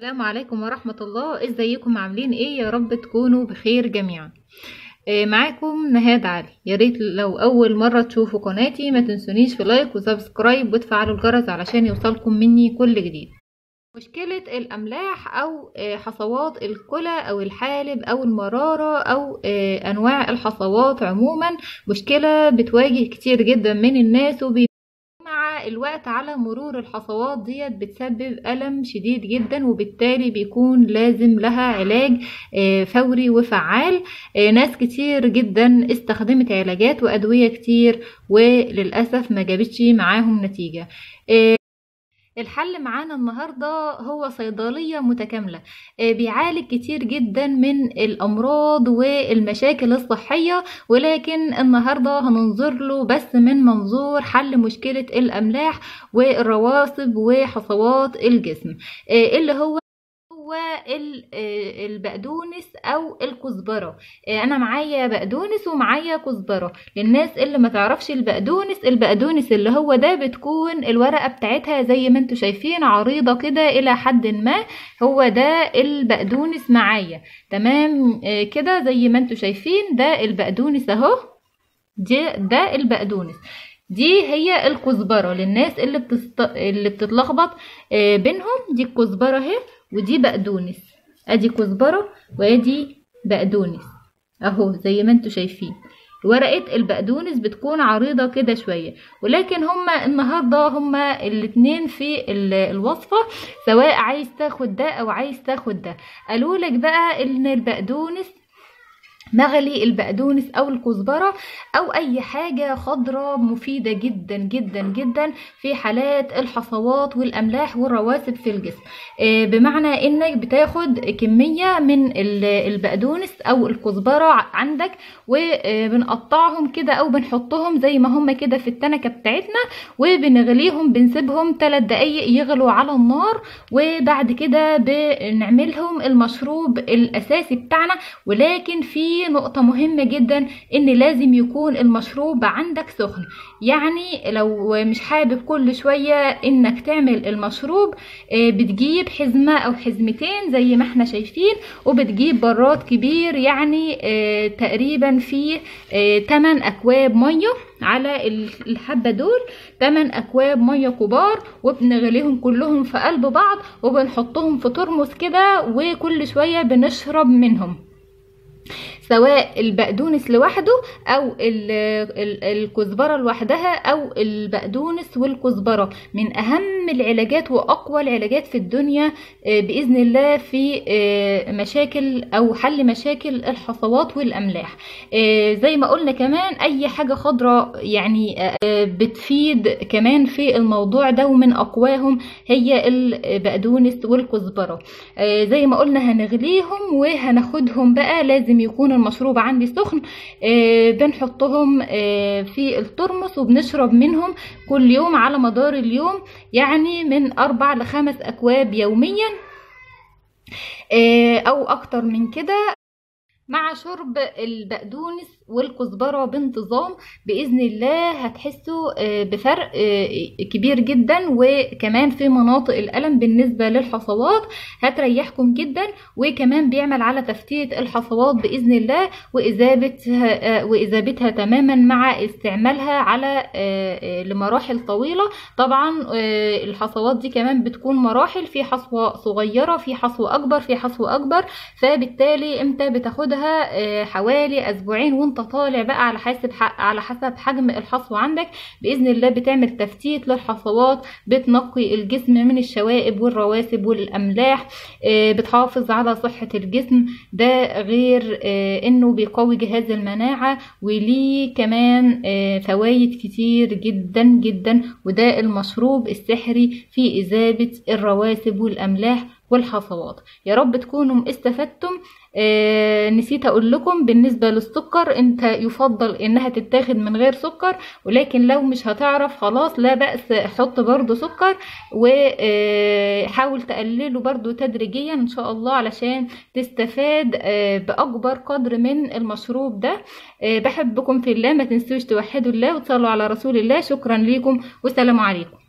السلام عليكم ورحمة الله. ازيكم؟ عاملين ايه؟ يا رب تكونوا بخير جميعا. معاكم نهاد علي. يا ريت لو اول مرة تشوفوا قناتي ما تنسونيش في لايك وسبسكرايب وتفعلوا الجرس علشان يوصلكم مني كل جديد. مشكلة الأملاح أو حصوات الكلى أو الحالب أو المرارة أو أنواع الحصوات عموما مشكلة بتواجه كتير جدا من الناس، مع الوقت على مرور الحصوات ديت بتسبب ألم شديد جدا، وبالتالي بيكون لازم لها علاج فوري وفعال. ناس كتير جدا استخدمت علاجات وأدوية كتير وللأسف ما جابتش معاهم نتيجة. الحل معانا النهاردة هو صيدلية متكاملة، بيعالج كتير جدا من الأمراض والمشاكل الصحية، ولكن النهاردة هننظر له بس من منظور حل مشكلة الأملاح والرواسب وحصوات الجسم، اللي هو البقدونس او الكزبره. انا معايا بقدونس ومعايا كزبره. للناس اللي ما تعرفش البقدونس اللي هو ده بتكون الورقه بتاعتها زي ما انتوا شايفين عريضه كده الى حد ما، هو ده البقدونس معايا. تمام كده زي ما انتوا شايفين ده البقدونس اهو، ده البقدونس. دي هي الكزبره للناس اللي بتتلخبط بينهم. دي الكزبره اهي ودي بقدونس. ادي كزبره وادي بقدونس اهو زي ما انتوا شايفين. ورقة البقدونس بتكون عريضة كده شوية، ولكن هما النهاردة هما الاتنين في الوصفة، سواء عايز تاخد ده او عايز تاخد ده. قالوا لك بقى ان البقدونس مغلي، البقدونس او الكزبره او اي حاجه خضراء مفيده جدا جدا جدا في حالات الحصوات والاملاح والرواسب في الجسم. بمعنى انك بتاخد كميه من البقدونس او الكزبره عندك، وبنقطعهم كده او بنحطهم زي ما هم كده في التنكه بتاعتنا، وبنغليهم، بنسيبهم 3 دقايق يغلوا على النار، وبعد كده بنعملهم المشروب الاساسي بتاعنا. ولكن في نقطة مهمة جدا، ان لازم يكون المشروب عندك سخن. يعني لو مش حابب كل شوية انك تعمل المشروب، بتجيب حزمة او حزمتين زي ما احنا شايفين، وبتجيب براد كبير، يعني تقريبا فيه 8 اكواب مية على الحبة دول، 8 اكواب مية كبار، وبنغليهم كلهم في قلب بعض، وبنحطهم في ترمس كده، وكل شوية بنشرب منهم، سواء البقدونس لوحده او الكزبره لوحدها او البقدونس والكزبره. من اهم العلاجات واقوى العلاجات في الدنيا باذن الله في مشاكل او حل مشاكل الحصوات والاملاح. زي ما قلنا كمان اي حاجه خضراء يعني بتفيد كمان في الموضوع ده، ومن اقواهم هي البقدونس والكزبره. زي ما قلنا هنغليهم وهناخدهم بقى، لازم يكون المشروب عندي سخن. بنحطهم في الترمس وبنشرب منهم كل يوم على مدار اليوم، يعني من 4 ل5 أكواب يوميا او اكتر من كده. مع شرب البقدونس والكزبرة بانتظام بإذن الله هتحسوا بفرق كبير جدا، وكمان في مناطق الألم بالنسبة للحصوات هتريحكم جدا، وكمان بيعمل على تفتيت الحصوات بإذن الله وإذابتها تماما مع استعمالها على لمراحل طويلة. طبعا الحصوات دي كمان بتكون مراحل، في حصوة صغيرة، في حصوة أكبر، في حصوة أكبر، فبالتالي امتى بتاخدها حوالي أسبوعين وانت طالع بقى على حسب حجم الحصوة عندك. بإذن الله بتعمل تفتيت للحصوات، بتنقي الجسم من الشوائب والرواسب والأملاح، بتحافظ على صحة الجسم. ده غير انه بيقوي جهاز المناعة، وليه كمان فوائد كتير جدا جدا، وده المشروب السحري في إذابة الرواسب والأملاح والحصوات. يا رب تكونوا استفدتم. نسيت اقول لكم بالنسبة للسكر، انت يفضل انها تتاخد من غير سكر، ولكن لو مش هتعرف خلاص لا بأس، حط برضو سكر، وحاول تقلله برضو تدريجيا ان شاء الله علشان تستفاد باكبر قدر من المشروب ده. بحبكم في الله، ما تنسوش توحدوا الله وتصلوا على رسول الله. شكرا لكم والسلام عليكم.